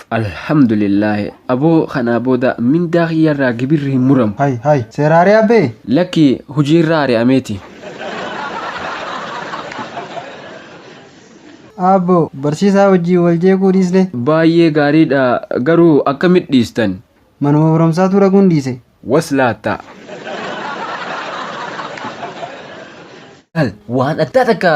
Alhamdulillah. Abo kana boda min daghiyarra gibirri muram. Hay seeraare abbe Laki hujirraare ameti. abbo barsiisaa wajjii wal jeequu dhiisne Baay'ee gaariidha garuu akkamit dhiistan? manuma barumsaatu dhaguun dhiise. Waslaata. Waan adda takka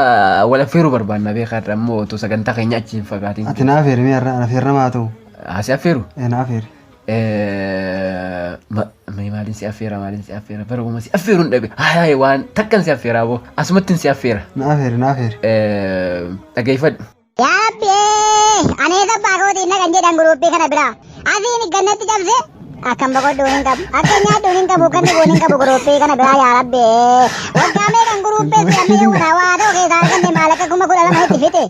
wal affeeruu barbaanna beekaa ammoo otoo sagantaa keenya achi hin fagaatin. Ati naa afeeri mee har'a afeerramaa ta'u. Asi affeeru? Naa afeeri. Maalin si affeera baruma si affeeruun dhabe. Hayi waan takkan si affeeraa boo asumattin si affeera. Naa afeeri. Dhageeffadhu. Yaabbee aneeta baakootiin na kan jedhan guruppii kana biraa asiin gannatti cabse akkam boqodhuun hin qabu akka nyaadhuun hin qabu kan dhibuun hin qabu guruppii kana biraa yaarabbee waggaa meeqan guruppee si'amni yoo waa ta'u keessaa arganne maallaqa 12,000 itti fite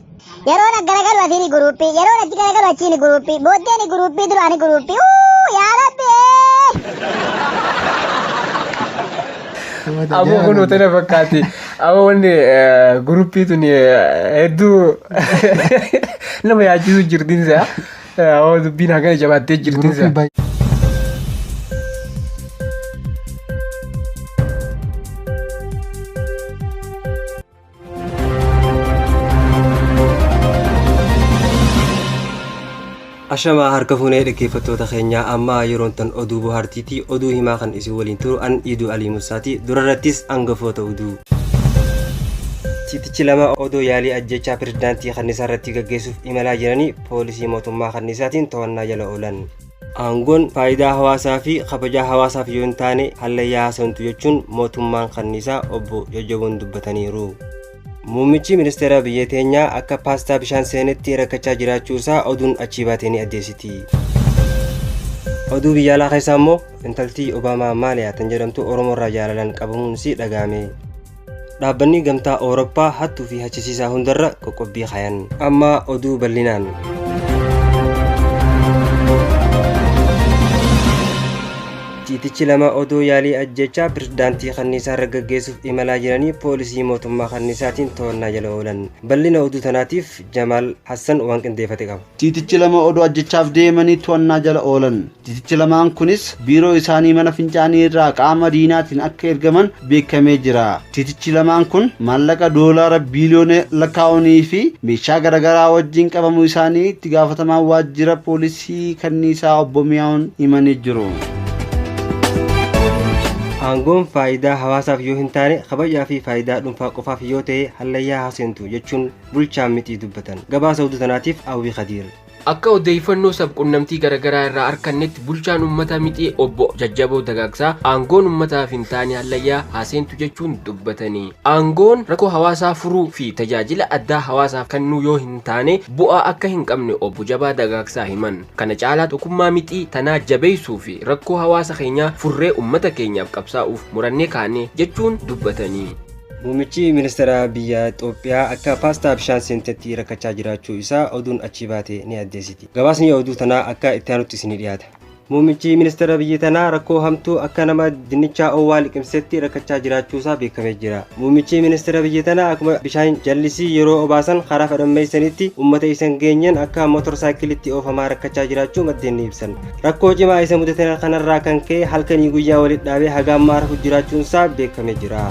yeroo na garagalu asiin guruppii yeroo natti garagalu achiin guruppii booddeen guruppii duraanii guruppii yaarabbee. Abo kun hoteela fakkaati. Abo wanni guruppii tuni hedduu nama yaachisu jirtinsa. Abo dubbiin hagana jabaattee jirtinsa. Ashama harka fuunee dhaggeeffattoota keenyaa amma yeroon tan oduu bohaartiitii oduu himaa kan isin waliin turu an Iduu Alii Musaati durarrattis hangafoota oduu. Tiitichi lama odoo yaalii ajjechaa pirezidaantii kanniisaa irratti gaggeessuuf imalaa jiranii poolisii mootummaa kanniisaatiin to'annaa jala oolan. Aangoon faayidaa hawaasaa fi kabajaa hawaasaaf yoo hin taane hallayyaa haasawantu jechuun mootummaan kanniisaa obbo Jajjaboon dubbataniiru. Muummichi ministeera biyya teenyaa akka paastaa bishaan seenetti rakkachaa jiraachuu isaa oduun achii baatee ni addeessiti. Oduu biyya alaa keessaa immoo intaltii Obaamaa Maaliyaa tan jedhamtu Oromoorraa jaalalaan qabamuun si dhagahame. Dhaabbanni gamtaa Awurooppaa hattuu fi hachisiisaa hundarra qoqqobbii kaayan. Amma oduu bal'inaan. Tiitichi lama odoo yaalii ajjechaa pirezidaantii kanniisaa irra gaggeessuuf imalaa jiranii poolisii mootummaa kanniisaatiin to'annaa jala oolan. Bal'ina oduu tanaatiif Jamaal Hassan waan qindeeffate qaba. Tiitichi lama odoo ajjechaaf deemanii to'annaa jala oolan. Tiitichi lamaan kunis biiroo isaanii mana fincaanii irraa qaama diinaatiin akka ergaman beekamee jira. Tiitichi lamaan kun maallaqa doolaara biiliyoona lakkaa'anii fi meeshaa garaagaraa wajjin qabamuu isaanii itti gaafatamaan waajjira poolisii kanniisaa obbo Miyaa'uun himanii jiru. Aangoon faayidaa hawaasaaf yoo hin taane kabajaa fi faayidaa dhuunfaa qofaaf yoo ta'e hallayyaa haasentu jechuun bulchaan mitii dubbatan. Gabaasa oduu tanaatiif Awwii Khadiir. Akka odeeffannoo sabquunnamtii garaagaraa irraa argannetti bulchaan uummataa mixii obbo Jajjaboo Dagaagsaa aangoon uummataaf hin taane hallayyaa haaseentu jechuun dubbatanii. Aangoon rakkoo hawaasaa furuu fi tajaajila addaa hawaasaaf kennuu yoo hin taane bu'aa akka hin qabne obbo Jabaa Dagaagsaa himan. Kana caalaa tokkummaa mixii tanaa jabeessuu fi rakkoo hawaasa keenyaa furree uummata keenyaaf qabsaa'uuf murannee kaane jechuun dubbatanii. Muummichi ministeera biyya Itoophiyaa akka paastaa bishaan seentetti rakkachaa jiraachuu isaa oduun achii baatee ni addeessiti. Gabaasni oduu tanaa akka itti aanutti isinii dhiyaata. Muummichi ministeera biyya tanaa rakkoo hamtuu akka nama dinnichaa owwaa liqimsetti rakkachaa jiraachuu isaa beekamee jira. Muummichi ministeera biyya tanaa akkuma bishaan jallisii yeroo obaasan karaa fadhammeessanitti uummata isan geenyan akka mootorsaayikilitti oofamaa rakkachaa jiraachuu maddeen ni ibsan. Rakkoo cimaa isa mudatan kanarraa kan ka'e halkanii guyyaa walitti dhaabee haga ammaa rafu jiraachuun isaa beekamee jira.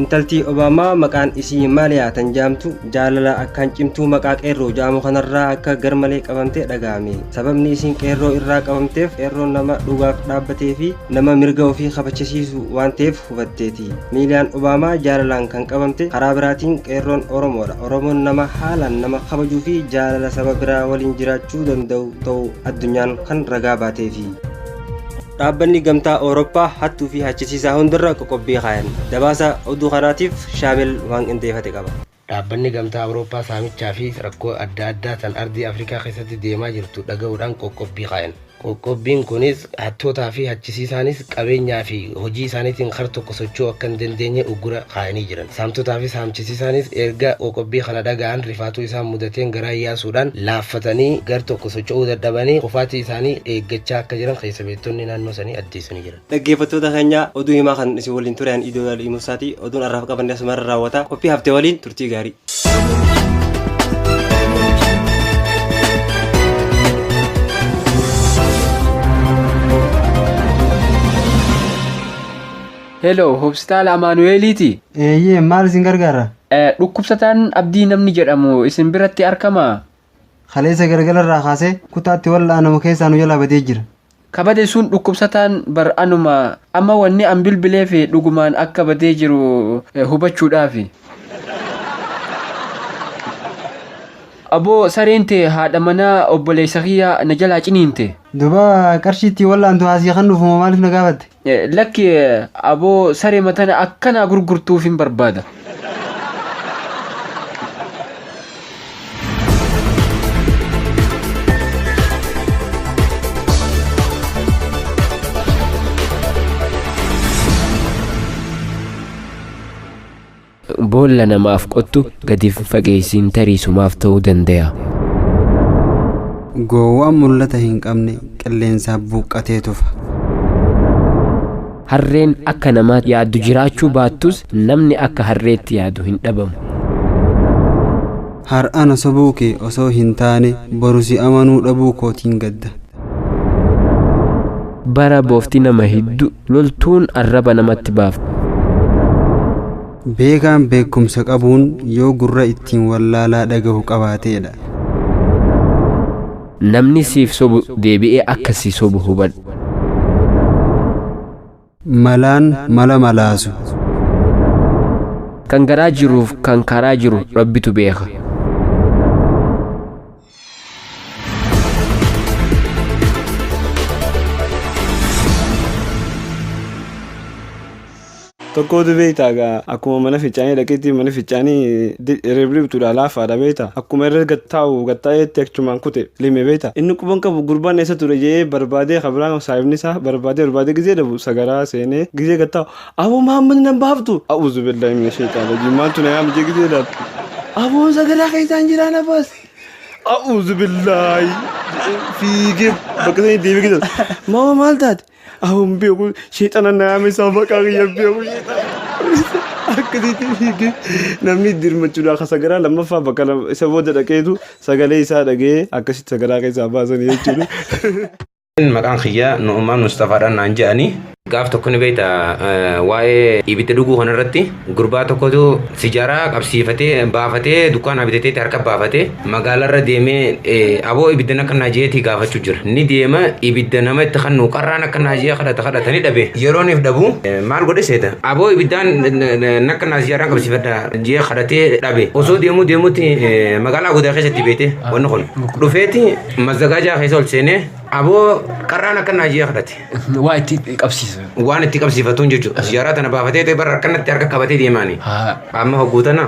Intaltii Obaamaa maqaan isii Maaliyaa tan jaamtu jaalala akkaan cimtuu maqaa qeerroo jaamu kanarraa akka garmalee qabamtee dhagahame. Sababni isiin qeerroo irraa qabamteef qeerroon nama dhugaaf dhaabbatee fi nama mirga ofii kabachiisu waan ta'eef hubatteeti. Miiliyaan Obaamaa jaalalaan kan qabamte karaa biraatiin qeerroon Oromoodha. Oromoon nama haalaan nama kabajuu fi jaalala saba biraa waliin jiraachuu danda'u ta'uu addunyaan kan ragaa baateefi. Dhaabbanni gamtaa Awurooppaa hattuu fi hachisiisaa hundarra qoqqobbii kaayan. Gabaasa oduu kanaatiif Shaamil waan qindeeffate qaba. Dhaabbanni gamtaa Awurooppaa saamichaa fi rakkoo adda addaa tan ardii Afrikaa keessatti deemaa jirtu dhaga'uudhaan qoqqobbii kaayan. Qoqqobbiin kunis hattootaa fi hachisiisaanis qabeenyaa fi hojii isaaniitiin kar tokko socho'uu akka hin dandeenye uggura kaayanii jiran. Saamtotaa fi saamchisiisaanis erga qoqqobbii kana dhaga'an rifaatuu isaan mudateen garaa yaasuudhaan laaffatanii gar tokko socho'uu dadhabanii qofaatii isaanii eeggachaa akka jiran keessa beektonni naannoo sanii addeessanii jiran. Dhaggeeffattoota keenya oduu himaa kan isin waliin turan Iduu Alii Musaati. Oduun har'aaf qabanne asumarra raawwata. Qophii haftee waliin turtii gaarii. Hello, hospitaala Amaanu'eeliiti. Eeyyee maal isin gargaara? Dhukkubsataan Abdii namni jedhamu isin biratti argamaa? Kaleessa galgalarraa kaasee kutaatti wal'aanamu keessaa nu jalaa badee jira. Kabade sun dhukkubsataan bar'anuma amma wanni an bilbilee fi dhugumaan akka badee jiru hubachuudhaafi. Aboo sareente haadha manaa obboleessa kiyyaa na jalaa ciniinte. Duba qarshiitti wal'aantu haasii kan dhufu maaliif na gaafatte? Lakki aboo saree matana akkana gurgurtuuf hin barbaada. Boolla namaaf qottu gadi fageessiin tariisumaaf ta'uu danda'a. Gowwaan mul'ata hin qabne qilleensaaf buuqqatee tufa. Harreen akka namaatti yaaddu jiraachuu baattus namni akka harreetti yaadu hin dhabamu. Har'ana sobuu kee osoo hin taane boru si amanuu dhabuu kootiin gadda. Bara boofti nama hedduu loltuun arraba namatti baaftu. Beekaan beekumsa qabuun yoo gurra ittiin wallaalaa dhagahu qabaateedha. Namni siif sobu deebi'ee akkasii sobu hubadhu. Malaan mala malaasu. Kan garaa jiruuf kan karaa jiru Rabbitu beeka. Tokkotu beektaa akkuma mana fincaanii dhaqeetti mana fincaanii riblibtuudha laafaadha beektaa akkuma irra gattaa'eetti achumaan kute lime beektaa inni quban qabu gurbaan eessa ture jee barbaadee kabiraan saayibni isaa barbaadee gizee dhabu sagaraa seenee gizee gattaa'u aboo maamman nan baaftu a'uuzu billahi mina sheexaana jimmaantu na yaam jee gizee dhabu aboon sagaraa keessaan jiraa na baas a'uuzu billahi fiigee bakka sanii deebii gizee maama maal taate Ahun beeku sheexana naame sabaqaa kiyya beeku akkasitti fiigee namni dirmachuudha akka sagaraa lammaffaa bakka isa booda dhaqeetu sagalee isaa dhagee akkasitti sagaraa keessaa baasanii jechuudha. Maqaan kiyya Nu'umaan Mustafaadhaan naan jedhanii gaaf tokko ni beekta waa'ee ibidda dhuguu kanarratti gurbaa tokkotu sijaaraa qabsiifatee baafatee dukkaana bitatee harka baafatee magaalarra deemee aboo ibidda akka naajeetii gaafachuu jira. Ni deema ibidda nama itti kannu qarraan akka naajee kadhatanii dhabe yerooniif dhabu maal godhe seeta aboo ibiddaan akka naajiyaaraan qabsiifadha jee kadhatee dhabe osoo deemuutti magaalaa godaa keessatti beete wanni kun dhufeeti mazzagaajaa keessa ol seenee aboo qarraan akka naajee kadhate. Waa itti qabsiisa. Waan itti qabsiifatuun jechuudha. Sijaaraa tana baafatee bara akkanatti harka qabatee deemaani. Amma hogguutana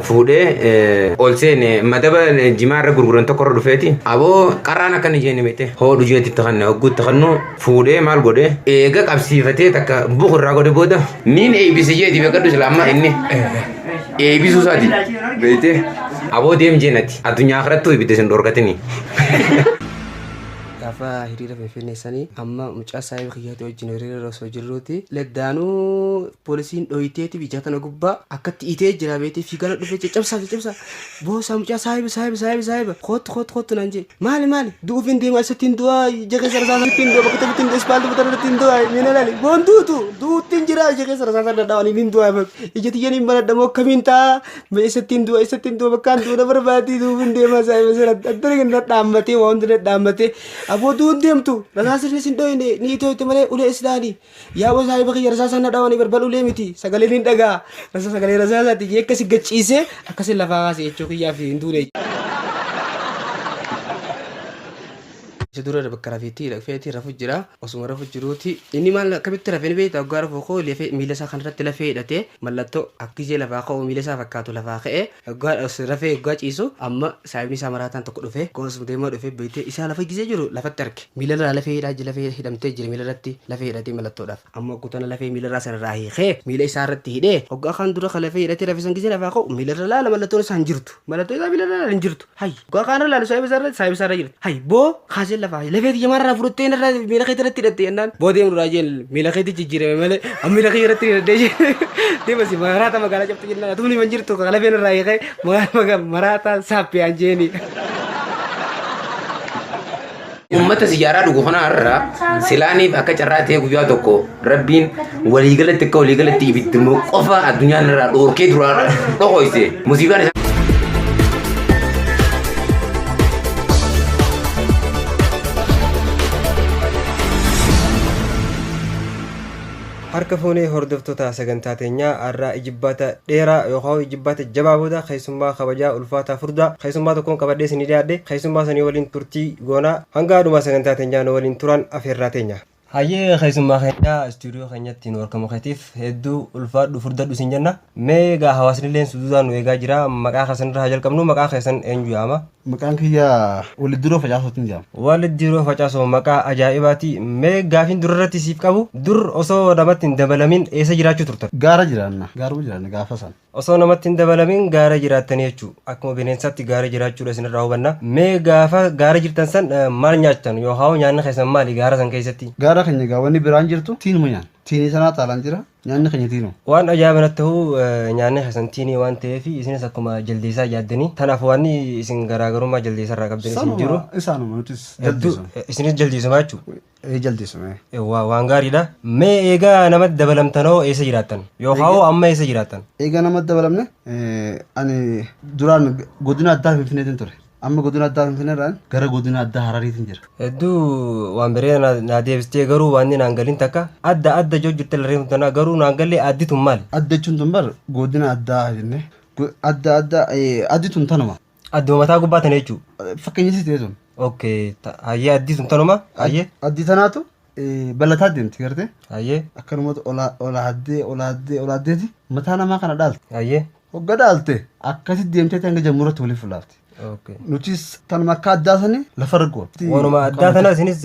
fuudhee ol seene madaba jimaarra gurguran tokko irra dhufeeti. Aboo qarraan akka nijee nimete hoodhu jeetti itti kanne hogguutti kannu fuudhee maal godhe eega qabsiifatee takka bukurraa godhe booda niin eebbise jeeti beekadhu sila amma inni eebbisuu isaati beekte aboo deem jeenati addunyaa karattuu ibidde sin dhorkatini. gaafa hiriira finfinneessanii amma mucaa saayib kiyyaatti wajjin hiriira osoo jirruuti leddaanuu poolisiin dhoyiteeti biyya tana gubbaa akkatti itee jira beetee fiigana dhufee caccabsaa boosaa mucaa saayib kootu naan jee maali du'uuf hin deema isattiin du'aa jaqee sarasaan ittiin du'a bakka tokkittiin ispaaltii butan ittiin du'a mina laali boon duuttiin jira jaqee sarasaan dadhaawanii hin du'a ijatiyyanii hin banadhamoo akkamiin ta'a isattiin du'a bakkaan du'a barbaadii du'uuf hin deema saayib sana addana ganda dhaammatee waan hundee dhaammatee aboo duun deemtu rasaa sirrees hin dhoyne ni itooyte malee ulee islaanii yaaboo saayib kiyya rasaa sana dhaawanii barbal ulee miti sagalee hin dhagaa sagalee rasaa isaati akkasi gachiisee akkasi lafaa kaase jechuu kiyyaa fi hin duune. Dura bakka rafeetii rafu jira osuma rafu jiruuti inni maal akkamitti rafeen beektaa waggaa rafuu koo miila isaa kanarratti lafee hidhatee mallattoo akkisee lafaa ka'u miila isaa fakkaatu lafaa ka'ee rafee waggaa ciisu amma saayibni isaa maraataan tokko dhufee koosuma deemaa dhufee beektee isaa lafa gisee jiru lafatti arge miila irraa lafee hidhamtee jira miila irratti lafee hidhatee mallattoodhaaf amma guutana lafee miila irraa sanarraa hiikee miila isaa irratti hidhee waggaa kan dura lafee hidhatee rafeesan gisee lafaa ka'u miila irra laala mallattoon isaa hin jirtu mallattoo isaa miila irra hin jirtu hay waggaa kaanirra laalu saayib isaa irra jirti hay boo kaasee lafaa lafee jamarraa fudhattee irraa miila keetti irratti hidhatte jennaan booda irraa jeen miila keetti jijjiirame malee miila kee irratti hidhattee deemasi maraata magaalaa cabtu jennaan atumni man jirtu lafeen irraa hiikee maraata saaphiyaan jeeni. ummata sijaaraa dhugu kanarra silaaniif akka carraa ta'e guyyaa tokko rabbiin waliigalatti akka waliigalatti ibiddi qofa addunyaan irraa dhoorkee duraa dhokoyse musiibaan harka fuunee hordoftoota sagantaa teenyaa har'a ijibbaata dheeraa yookaan ijibbaata jabaa booda keessummaa kabajaa ulfaataa furdaa keessummaa tokkoon qabadhee isinii dhiyaadhe keessummaa sanii waliin turtii goonaa hanga aduma sagantaa teenyaa nu waliin turan afeerraa teenya. Hayyee keessummaa keenya istuudiyoo keenyatti nu argamu keetiif hedduu ulfaadhu furdadhu isin jenna. Mee egaa hawaasni illee suduudhaan nu eegaa jira. Maqaa keessan irraa jalqabnu maqaa keessan eenyu yaama? Maqaan kiyya Waliddiroo Facaasootiin jedhama. Waliddiroo Facaasoo maqaa ajaa'ibaati. Mee gaafiin durarratti siif qabu dur osoo namatti hin dabalamin eessa jiraachuu turtan? Gaara jiraanna. Gaaruma jiraanna gaafa san. Osoo namatti hin dabalamin gaara jiraattanii jechuudha. Akkuma bineensaatti gaara jiraachuudha isinirraa hubanna. Mee gaafa gaara jirtan san maal nyaattan yookaan nyaanni keessan maali gaara san keessatti? Gaara keenya gaawwanni biraan jirtu tiinuma nyaan. Tiinii sanaa taalaan jira. Nyaanni keenya tiinu. Waan ajaa'iba ta'uu nyaanni keessan tiinii waan ta'eef isinis akkuma jaldeessaa yaaddanii. Kanaaf waan isin garaagarummaa jaldeessaa irraa qabdan isin jiru. Isaanuma nutis jaldeessu. Isinis jaldeessuma jechuudha. Jaldeessuma. Waan gaariidha. Mee eegaa namatti dabalamtanoo eessa jiraattan? Yookaan amma eessa jiraattan? Eegaa namatti dabalamne ani duraan godina addaa Finfinneetiin ture. Amma godina addaa Finfinneerraan gara godina addaa Harariitiin jira. Hedduu waan biree naa deebistee garuu waan naan galiin takka adda joo jirte larreen tanaa garuu naan galee additun maali? Adda jechuun tun bar godina addaa jenne additun tanuma. Adduma mataa gubbaa tana jechuudha. Fakkeenyatti ta'e sun. Okay hayyee additun tanuma hayyee. Addi tanaatu balataa deemti gartee. Hayyee. Akkanumatti olaaddeeti mataa namaa kana dhaalte. Hayyee. Hogga dhaalte akkasitti deemtee hanga jammuuratti waliif fulaafte. Nutis tanuma akka addaa sanii lafa argoon. Waanuma addaa tana isinis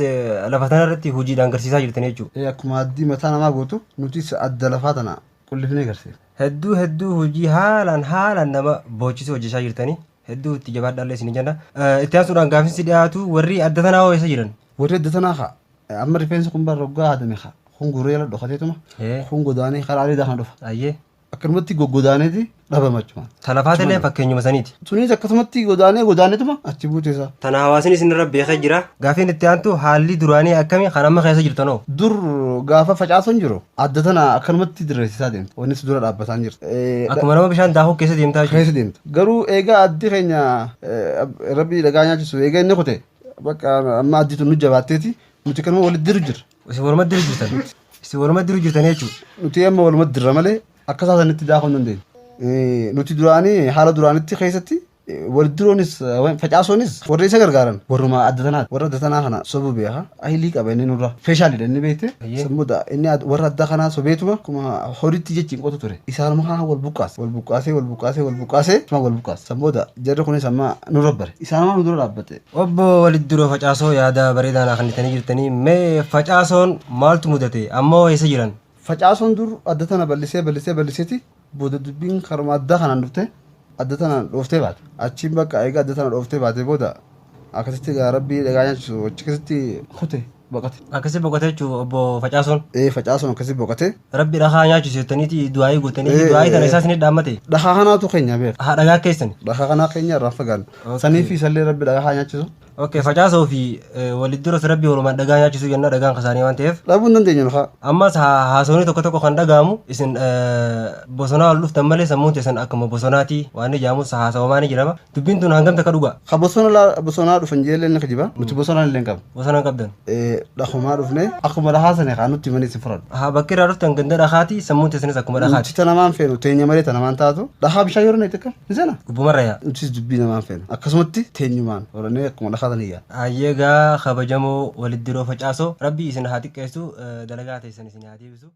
lafa tana irratti hojiidhaan agarsiisaa jirtan jechuudha. Akkuma addii mataa namaa gootu nutis adda lafaa tana qullifnee agarsiisa. Hedduu hojii haalaan nama boochisee hojjechaa jirtanii. Hedduu itti jabaadhaallee isin jenna. Itti aansuudhaan gaaffiin dhiyaatu warri adda tanaa hoo eessa jiran? Warri adda tanaa haa amma rifeensa kun bara waggaa haadame haa kun gurreela dhokateetuma kun godaanee karaa adii kana dhufa. Ayyee. Akkanumatti gogodaaneeti dhabamachuma. Talafaatilee fakkeenyuma saniiti. Sunis akkasumatti godaaneetuma achi buuteessa. Tana hawaasni isinirra beekaa jira. Gaaffiin itti aantu haalli duraanii akkamii kan amma keessa jirtanoo? Dur gaafa facaasoon jiru adda tana akkanumatti dirreessisaa deemta. Wannis dura dhaabbataan jirta. Akkuma nama bishaan daakuu keessa deemtaa jechuudha. Keessa deemta. Garuu eegaa addi keenya rabbi dhagaa nyaachisu eegaa inni kute bakka amma additu nu jabaatteeti nuti kanuma walitti diru jirra. Isin walumaa diru jirtan. Isin walumaa diru jirtan jechuudha. Nuti amma walumaa dirra malee akka isaanitti daakuu hin dandeenye. Nuti duraanii haala duraanitti keessatti waldiroonis facaasoonis warra isa gargaaran warruma adda tanaati. Warra adda tanaa kana sobuu beeka ayilii qaba inni nurra feeshaalidha inni beekte sammuudha inni warra adda kanaa sobeetuma akkuma horiitti jechiin qotu ture. Isaanuma kana wal buqqaasee sammuudha jarri kunis amma nurra bare isaanuma nu dura dhaabbate. Obbo Waliddiroo Facaasoo yaada bareedaa kennitanii jirtanii mee facaasoon maaltu mudate ammoo eessa jiran? Facaasoon dur adda tana balliseeti booda dubbiin karuma addaa kanaan dhufte adda tana dhooftee baate achiin bakka eegaa adda tana dhooftee baate booda akkasitti rabbii dhagaa nyaachisu achi keessatti kute boqote. Akkasii boqote jechuun obbo Facaasoon? Facaasoon akkasii boqote. Rabbi dhagaa nyaachisu jettaniiti du'aayii gootanii du'aayii tana isaas ni dhaammate. Dhagaa kanaatu keenya beeka. Haa dhagaa keessan? Dhagaa kanaa keenya irraa fagaanne. Sanii fi isallee rabbi dhagaa nyaachisu. Okay, Facaasoo fi Waliddiroos rabbi walumaan dhagaa nyaachisu jenna dhagaan kasaanii waan ta'eef. Dhabuu hin dandeenyu nuka. Ammas haasawni tokko kan dhagaamu isin bosonaa ol dhuftan malee sammuun teessan akkuma bosonaati waan ijaamus haasawamaa ni jedhama. Dubbiin tun hangam takka dhugaa? Ha bosonaa dhufan jeelee ni kijiba. Nuti bosonaa illee hin qabnu. Bosonaa qabdan? Dhahumaa dhufne akkuma dhahaasane haa nutti malee si furadhu. Haa bakki irraa dhuftan ganda dhahaati sammuun teessanis akkuma dhahaati. Nuti tanamaan feenu teenya malee tanamaan taatu dhahaa bishaan yeroo na itti akkam ni sana. Gubbumarra yaa. Nutis dubbii namaan feenu akkasumatti teenyumaan horannee akkuma dhahaatan iyyaa. Ayyeegaa kabajamoo Waliddiroo Facaasoo rabbi isin haa xiqqeessu dalagaa teessan isin haa deebisu.